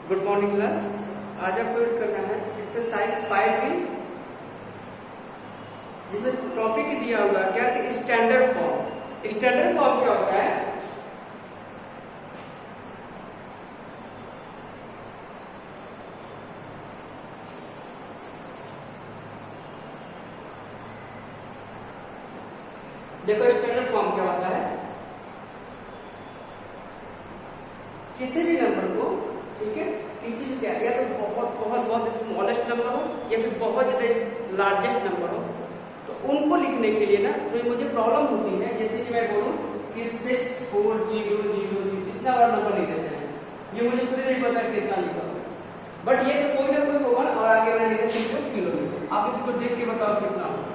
Good morning class. आज आपको करना है एक्सरसाइज 5B, जिसमें टॉपिक दिया हुआ क्या कि स्टैंडर्ड फॉर्म। स्टैंडर्ड फॉर्म क्या होता है? देखो स्टैंडर्ड फॉर्म क्या होता है, किसी भी नंबर को, ठीक है, किसी भी क्या या तो बहुत स्मॉलेस्ट नंबर हो या फिर बहुत ज्यादा लार्जेस्ट नंबर हो, तो उनको लिखने के लिए ना तो मुझे प्रॉब्लम होती है। जैसे कि मैं बोलूं कि 6 4 0 0 इतना बड़ा नंबर लिख देते हैं, ये मुझे खुद नहीं पता कितना लिखा हो, बट ये तो कोई ना कोई होगा ना। और आगे मैंने लिखा 6 किलोमीटर, आप इसको देख के बताओ कितना होगा,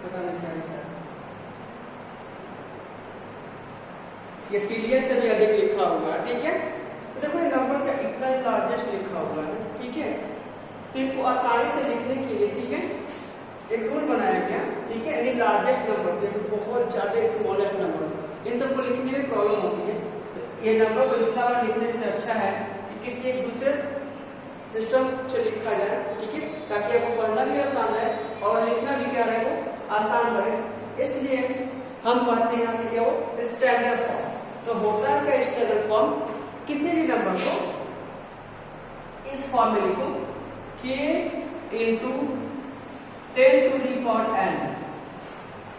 पता नहीं क्या लिखा है। ये ट्रिलियन से भी अधिक लिखा हुआ है, ठीक है। तो देखो ये नंबर का इतना लार्जेस्ट लिखा हुआ है, ठीक है। तो इनको आसानी से लिखने के लिए, ठीक है, एक रूल बनाया गया, ठीक है। यानी लार्जेस्ट नंबर बहुत ज्यादा स्मॉलेस्ट नंबर, इन सबको लिखने में प्रॉब्लम होती है। तो ये नंबर को इतना बार लिखने से अच्छा है कि किसी एक दूसरे सिस्टम से लिखा जाए, ठीक है, ताकि आपको पढ़ना भी आसान है और लिखना भी क्या रहे वो आसान रहे। इसलिए हम पढ़ते हैं यहाँ क्या वो स्टैंडर्ड फॉर्म। तो होता है क्या स्टैंडर्ड फॉर्म, किसी भी नंबर को इस फॉर्म में लिखो k into 10 to the power n।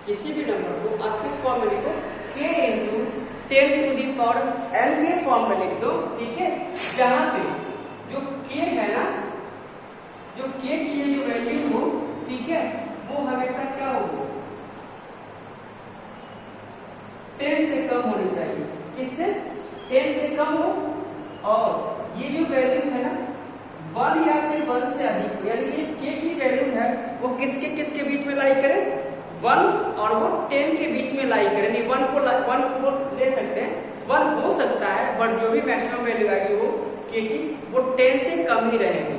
किसी भी नंबर को आप किस फॉर्म में लिखो, k into 10 to the power n के फॉर्म में लिख दो, ठीक है। जहां पे जो k है ना, जो k की ये जो वैल्यू हो, ठीक है, वो हमेशा क्या हो 10 से कम होनी चाहिए। किससे? 10 से कम हो, और ये जो वैल्यू है ना 1 या फिर 1 से अधिक, यानी ये k की वैल्यू है वो किसके बीच में लाई करे, 1 और वो 10 के बीच में लाई करे। नहीं 1 को ले सकते हैं, 1 हो सकता है, बट जो भी मैक्सिमम वैल्यू आएगी वो k की वो 10 से कम ही रहेगी।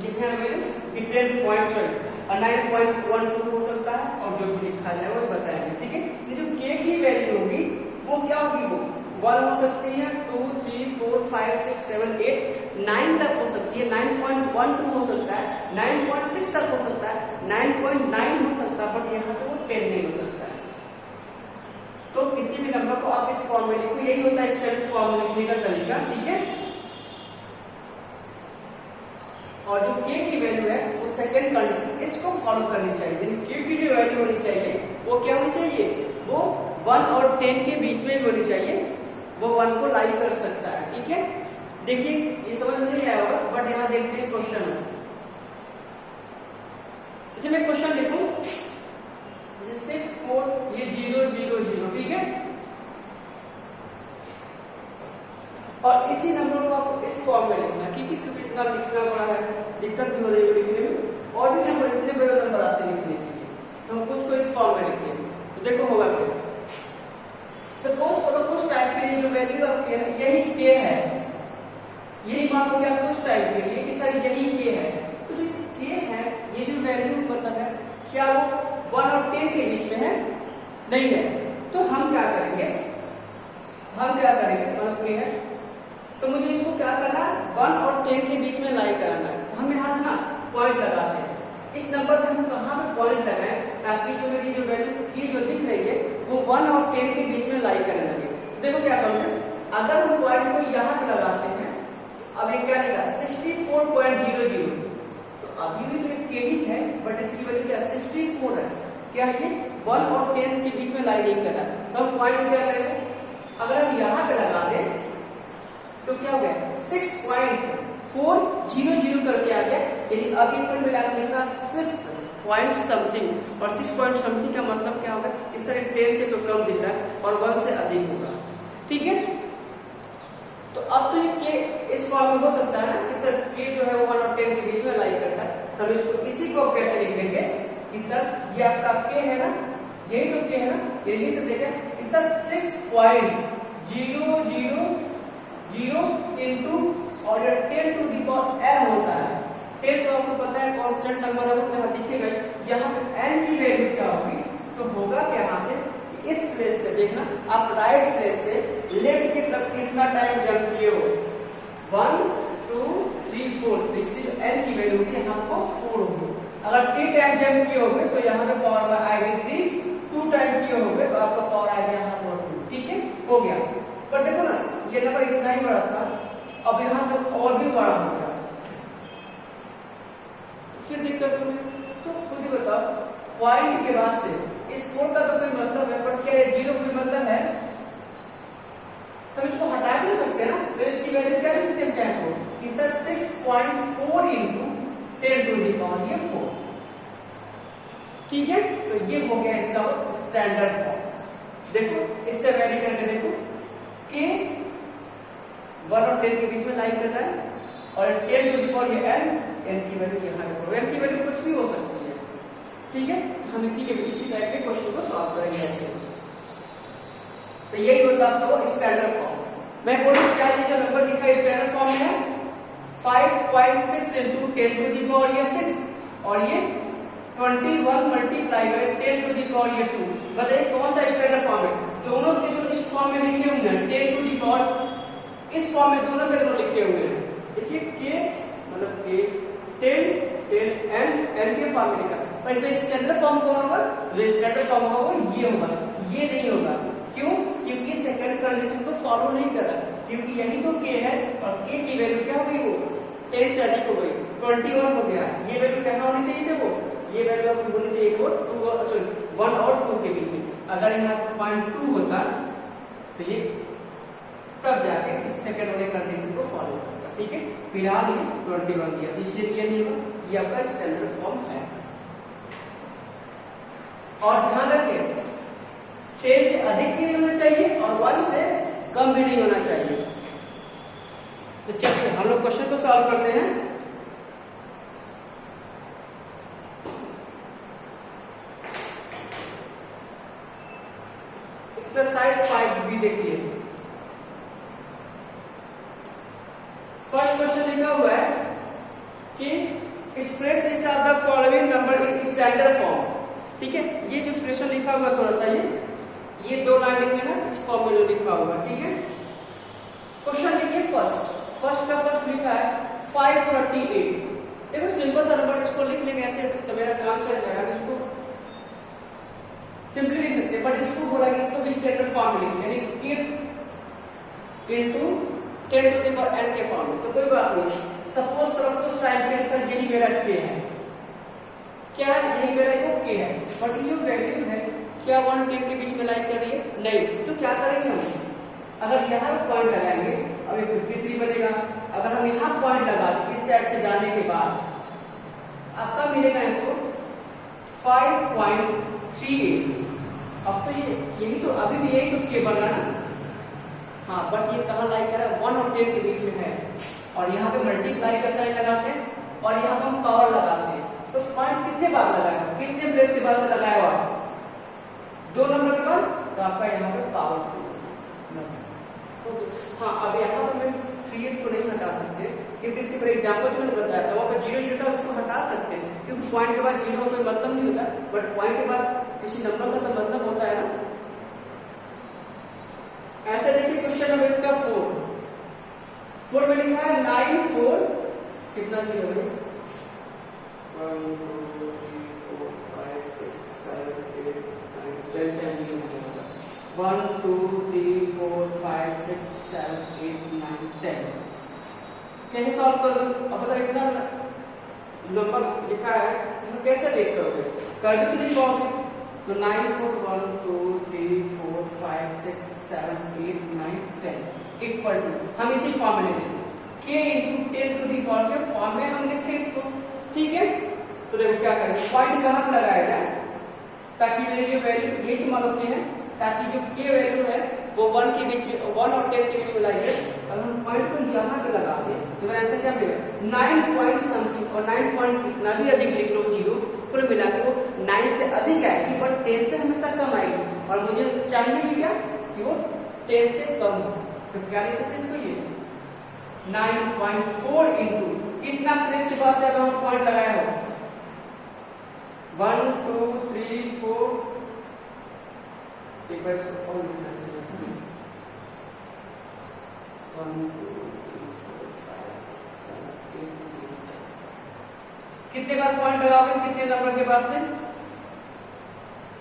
जिसमें हमें 9.12 हो सकता है, और जो भी लिखा जाए वो बताएंगे, ठीक है। ये जो k की वैल्यू होगी वो क्या होगी, वो 1 हो सकती है, 2 3 4 5 6 7 8 9 तक हो सकती है, 9.12 हो सकता है, 9.6 तक हो सकता है, 9.9 हो सकता है, बट यहाँ पे वो 10 नहीं हो सकता है। तो किसी भी नंबर को आप इस फॉर्म में लिखो, यही होता है स्टैंडर्ड फॉर्म में लिखने का तरीका, ठीक है। और जो k की वैल्यू है वो सेकंड कंडीशन इसको फॉलो करनी चाहिए, यानी k की जो वैल्यू होनी चाहिए वो क्या होनी चाहिए, वो 1 और 10 के बीच में होनी चाहिए, वो 1 को लाई कर सकता है, ठीक है। देखिए ये समझ में नहीं आया होगा, बट यहाँ देखते हैं क्वेश्चन में। इसे मैं क्वेश्चन लिखूं 6 4 ये 0 0 0, ठीक है। और इसी नंबर को आपको इस फॉर्म में लिखना, क्योंकि इतना लिखना बड़ा है, दिक्कत भी हो रही है लिखने में, और भी नंबर इतने बड़े नंबर आते हैं लिखने के लिए, तो हम उसको इस फॉर्म में लिखते हैं। तो देखो होगा क्या, सपोज करो कुछ टाइप के लिए जो वैल्यू आपकी है यही k है, यही मान लो कि आप कुछ टाइप के लिए कि सर यही k है, तो जो k है ये जो वैल्यू मतलब है क्या वो 1 और 10 के बीच में है, नहीं है। तो हम क्या करेंगे, मतलब k है तो मुझे इसको क्या करना है 1 और 10 के बीच में लाई कराना है। तो हम यहाँ से ना पॉइंट लगाते हैं, इस नंबर पे हम कहाँ पे पॉइंट लगाएं ताकि जो मेरी जो वैल्यू की जो दिख रही है वो 1 और 10 के बीच में लाई करने लगे। देखो क्या करोगे, अगर हम पॉइंट को यहाँ पे लगाते हैं, अब ये क्या लिखा 64.00, तो अभी भी तो k ही है, बट इसकी वैल्यू क्या 64 है, क्या है ये 1 और 10 के बीच में लाई नहीं कर रहा। तो हम पॉइंट क्या करेंगे, अगर हम यहाँ पे लगा दें तो क्या हो गया 6.400 करके आ गया, यानी अभी पर मिला लिखा 6 पॉइंट समथिंग, और 6 पॉइंट समथिंग का मतलब क्या होगा, इस तरह 10 से तो कम दिख रहा है और 1 से अधिक होगा, ठीक है। तो अब तो ये k इस फॉर्म में हो सकता है ना कि सर k जो है वो 1 और 10 के बीच में लाई करता है, तो इसको इसी को कैसे लिख देंगे कि सर ये आपका k है ना, यही तो k है ना, यही से देखें कि सर 6.000 इंटू और 10 टू दी पावर n होता है। 10 तो आपको पता है कांस्टेंट नंबर है, वो यहाँ दिखेगा, यहाँ पे n की वैल्यू क्या होगी, तो होगा क्या यहाँ से इस प्लेस से देखना आप राइट वैल्यू होगी यहाँ पर 4 होगी। अगर 3 टाइम जब किए होंगे तो यहाँ पे पावर में आएगी 3, 2 टाइम किए होंगे तो आपका पावर आएगा यहाँ पर 2। ठीक है, हो गया। पर देखो ना ये नंबर इतना ही बड़ा था, अब यहाँ तक और भी बड़ा हो गया, फिर दिक्कत होगी। तो खुद ही बताओ, पॉइंट के बाद से इस 4 का तो कोई मतलब है, पर क्या 0 कोई मतलब है? तो इसको हटा भी सकते हैं ना, तो इसकी वैल्यू क्या लिख सकते हैं चाहे तो कि sir 6.4 into 10 to the power ये 4। ठीक है, तो ये हो गया इसका स्टैंडर्ड फॉर्म। देखो इससे वैरी करके देखो कि 1 और 10 के बीच में लाइन कर रहा है और 10 टू दी पावर ये n की वैल्यू यहाँ पे, n की वैल्यू कुछ भी हो सकती है। ठीक है, हम इसी टाइप के क्वेश्चन को सॉल्व करेंगे ऐसे। तो यही होता है आपका स्टैंडर्ड फॉर्म। मैं बोलूं क्या ये जो नंबर लिखा है स्टैंडर्ड फॉर्म में है 5.6 इंटू 10 टू दी पावर ये 6 और ये 21 multiply by 10 to the power ये 2। बताइए कौन सा स्टैंडर्ड फॉर्म है? दोनों के जो इस फॉर्म में लिखे हुए हैं 10 टू दी पावर, इस फॉर्म में दोनों के दोनों लिखे हुए हैं। देखिए के मतलब के 10 एंड n के फॉर्म में लिखा है, पर इसमें स्टैंडर्ड फॉर्म कौन होगा? जो स्टैंडर्ड फॉर्म होगा वो ये होगा, ये नहीं होगा। क्यों? क्योंकि सेकंड कंडीशन को फॉलो नहीं कर रहा, क्योंकि यही तो k है और k की वैल्यू क्या हो गई? वो 10 से अधिक हो गई, 21 हो गया। ये वैल्यू क्या होनी चाहिए? देखो ये वैल्यू आपको होनी चाहिए 1 और 2 के बीच में। अगर यहाँ 0.2 होता तो ये तब जाके इस सेकंड वाले कंडीशन को फॉलो करता। ठीक है, फिलहाल ये 21 दिया, इसलिए ये नहीं होगा, ये आपका स्टैंडर्ड फॉर्म है। और ध्यान रखें 10 से अधिक भी नहीं होना चाहिए और 1 से कम भी नहीं होना चाहिए। तो चलिए हम लोग क्वेश्चन को सॉल्व करते हैं। एक्सरसाइज 5b देखिए, फर्स्ट क्वेश्चन लिखा हुआ है कि एक्सप्रेस इस of the following number in standard form. ठीक है, ये जो एक्सप्रेशन लिखा हुआ थोड़ा सा ये 2 लाइन लिख लेना इस फॉर्म में जो लिखा हुआ। ठीक है, क्वेश्चन देखिए फर्स्ट का फर्स्ट लिखा है 538। देखो सिंपल सा नंबर, इसको लिख लेंगे ऐसे तो मेरा काम चल जाएगा। इसको सिंपली लिख सकते हैं, बट इसको बोला कि इसको भी स्टैंडर्ड फॉर्म में लिखें, यानी k into 10 to the power n के फॉर्म में। तो कोई बात नहीं, सपोज करो कुछ टाइम के लिए यही मेरा k है, क्या यही मेरा k है, बट ये वैल्यू है क्या 1 और 10 के बीच में लाइन कर रही है? नहीं। तो क्या करेंगे हम? अगर यहाँ पॉइंट लगाएंगे अभी 53 बनेगा। अगर हम यहाँ पॉइंट लगा दें इस साइड से जाने के बाद आपका मिलेगा इसको 5.38। अब तो यही तो अभी भी यही तो k बन रहा है ना। हाँ, बट ये कहाँ लाइन कर रहा है? 1 और 10 के बीच में है और यहाँ पे मल्टीप्लाई का साइन लगाते हैं और यहाँ पे हम पावर लगाते हैं। तो पॉइंट कितने बार लगाया, कितने प्लेस के बाद से लगाया हुआ? 2 नंबर के बाद, तो आपका यहाँ पे पावर प्लस। हाँ, अब यहाँ पर मैं 3 को नहीं हटा सकते क्योंकि इसके पर एग्जाम्पल जो मैंने बताया था वहाँ पर 0 था, उसको हटा सकते हैं क्योंकि पॉइंट के बाद 0 का कोई मतलब नहीं होता, बट पॉइंट के बाद किसी नंबर का तो मतलब होता है ना। ऐसे देखिए क्वेश्चन नंबर इसका 4 में लिखा है 9 4 कितना 0 है? 1 2 3 4 5 6 7 8 9 10 1 2 3 4 5 6 7 8 9 10। कैसे सॉल्व करोगे? अब अगर इतना नंबर लिखा है तो कैसे देख करोगे? कर भी नहीं पाओगे। तो 9 4 1 2 3 4 5 6 7 8 9 10 इक्वल टू, हम इसी फॉर्म में लिखेंगे k into 10 to the power के फॉर्म में हम लिखें इसको। ठीक है, तो देखो क्या करें, पॉइंट कहाँ पर लगाया जाए ताकि मेरी जो वैल्यू ये जो मान लो है, ताकि जो k वैल्यू है वो 1 के बीच में 1 और 10 के बीच में लाई है। अगर हम पॉइंट को यहाँ पे लगा दें तो मेरा आंसर क्या मिलेगा? 9 पॉइंट समथिंग, और 9 पॉइंट कितना भी अधिक लिख लो 0, कुल मिला के वो 9 से अधिक आएगी बट 10 से हमेशा कम आएगी और मुझे चाहिए भी क्या कि वो 10 से कम हो। तो क्या लिख सकते इसको? ये 9.4 इंटू कितना प्लेस के पास अगर हम पॉइंट लगाया हो 1 2 3 4, एक बार इसको और लिखना चाहिए 1 2 3 4 5 6 7 8 9 10। कितने बार पॉइंट लगाओगे, कितने नंबर के बाद से?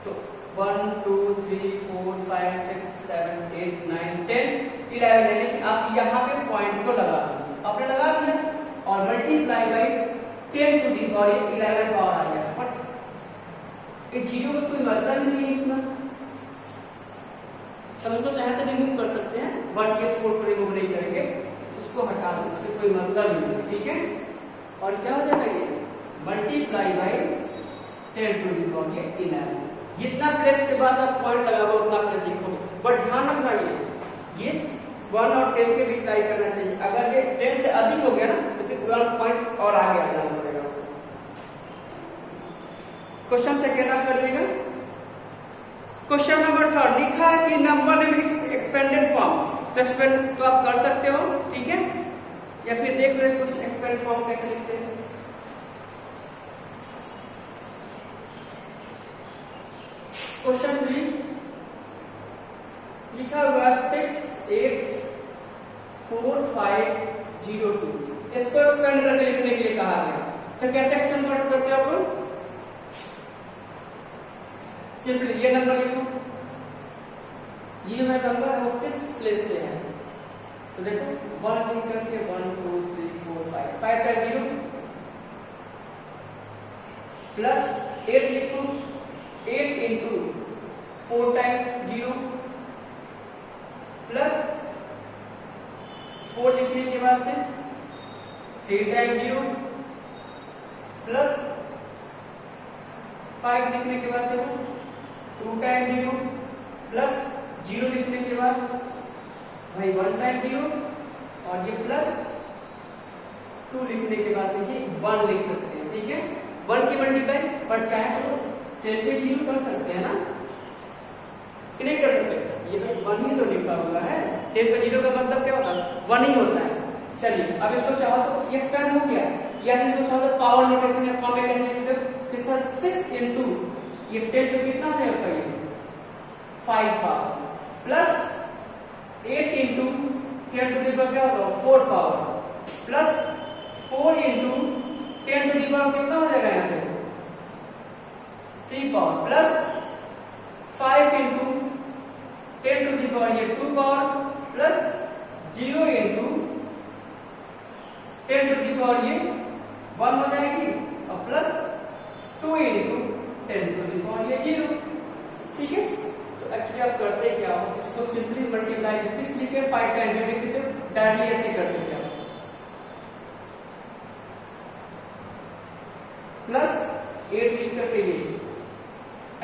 तो 1 2 3 4 5 6 7 8 9 10 11, यानी कि आप यहाँ पे पॉइंट को लगा दो, आपने लगा दिया और multiply by 10 to the power 11 power आ जाएगा। बट ये जीरो का कोई मतलब नहीं है इतना, हम तो चाहे तो रिमूव कर सकते हैं, बट ये 4 को रिमूव नहीं करेंगे, इसको हटा दो, इससे कोई मतलब नहीं है, ठीक है। और क्या हो जाएगा ये multiply by 10 to the power 11, जितना प्लेस के बाद आप पॉइंट लगाओगे उतना प्लेस लिखोगे। बट ध्यान रखना ये 1 और 10 के बीच लाई करना चाहिए, अगर ये 10 से अधिक हो गया ना तो फिर 1 पॉइंट और आगे आ जाना पड़ेगा। क्वेश्चन सेकेंड आप करिएगा। क्वेश्चन नंबर 3 लिखा है कि नंबर नेम एक्सपेंडेड फॉर्म, तो एक्सपेंड तो आप कर सकते हो, ठीक है, या फिर देख रहे क्वेश्चन एक्सपेंड फॉर्म कैसे लिखते हैं। क्वेश्चन 3 लिखा हुआ 6 8 4 5 0 2, इसको एक्सपेंड करके लिखने के लिए कहा गया, तो कैसे एक्सपेंड करते हो आप? सिंपली ये नंबर लिखो, ये मैं नंबर वो किस प्लेस पे है, तो देखो 1 लिख करके 1 2 3 4 5 5 टाइम 0 प्लस 8 लिखो 8 इंटू 4 टाइम 0 प्लस 4 लिखने के बाद से 3 टाइम 0 प्लस 5 लिखने के बाद से 2 टाइम 0 प्लस 0 लिखने के बाद भाई 1 टाइम 0 और ये प्लस 2 लिखने के बाद से ये 1 लिख सकते हैं, ठीक है। 1 की मल्टीप्लाई पर चाहे तो 10 पे 0 कर सकते हैं ना, कि नहीं कर सकते, ये भाई 1 ही तो लिखा हुआ है, 10 पे 0 का मतलब क्या होता है 1 ही होता है। चलिए अब इसको चाहो तो ये एक्सपेंड हो गया, या फिर इसको चाहो तो पावर नोटेशन या फॉर्म में कैसे लिख सकते हो, फिर सर 6 इंटू ये 10 पे कितना हो जाएगा ये 5 power plus 8 into 10 to the power क्या होगा 4 power plus 4 into 10 to the power कितना हो जाएगा यहाँ से 3 power plus 5 into 10 to the power ये 2 power plus 0 into 10 to the power ये 1 हो जाएगी और plus 2 into 10 to the power ये 0, ठीक है। तो एक्चुअली आप करते क्या हो, इसको सिंपली मल्टीप्लाई 6 लिखे 5 टाइम लिख देते हो, डायरेक्टली ऐसे कर देते हो प्लस 8 लिख करके ये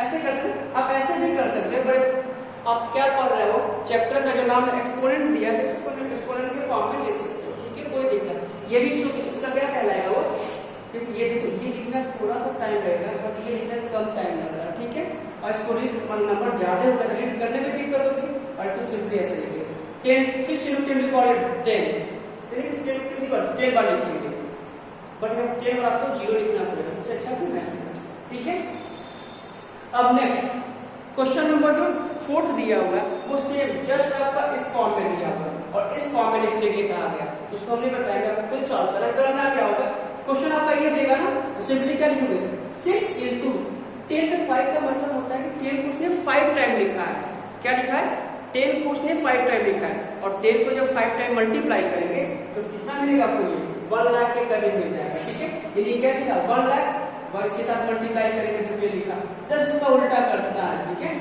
ऐसे करते हैं। आप ऐसे नहीं कर सकते, बट आप क्या कर रहे हो, चैप्टर का जो नाम एक्सपोनेंट दिया है इसको एक्सपोनेंट के फॉर्म में ले सकते हो, ठीक है, कोई दिक्कत नहीं। ये भी इसका क्या कहलाएगा वो, क्योंकि ये देखो ये लिखना थोड़ा सा टाइम लगेगा बट ये लिखना कम टाइम लग रहा है, ठीक है। और इसको नंबर ज्यादा होगा तो रीड करने में दिक्कत होगी, और इसको सिंपली ऐसे लिखिए 10 6 इंटू 10 पावर 10, देखिए 10 की पावर 10 बार लिखिए, बट हम 10 बार आपको 0 लिखना पड़ेगा, इससे अच्छा फिर ऐसे, ठीक है। अब नेक्स्ट क्वेश्चन नंबर जो 4th दिया हुआ है वो सेम जस्ट आपका इस फॉर्म में दिया हुआ है और इस फॉर्म में लिखने के लिए कहा गया, उसको हमने बताया फिर सॉल्व करना क्या होगा। क्वेश्चन आपका ये देगा ना, तो सिंपली क्या लिखोगे 6 इंटू 10 पे 5 का मतलब होता है कि 10 को उसने 5 टाइम लिखा है, क्या लिखा है 10 को उसने 5 टाइम लिखा है, और 10 को जब 5 टाइम मल्टीप्लाई करेंगे तो कितना मिलेगा आपको ये 1 लाख के करीब मिल जाएगा, ठीक है। यानी क्या लिखा 1 लाख और इसके साथ मल्टीप्लाई करेंगे तो ये लिखा, जस्ट इसका उल्टा करना है, ठीक है,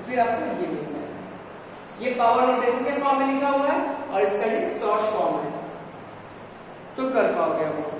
फिर आपको ये मिल जाएगा। ये पावर नोटेशन के फॉर्म में लिखा हुआ है और इसका ये शॉर्ट फॉर्म है, तो कर पाओगे आप।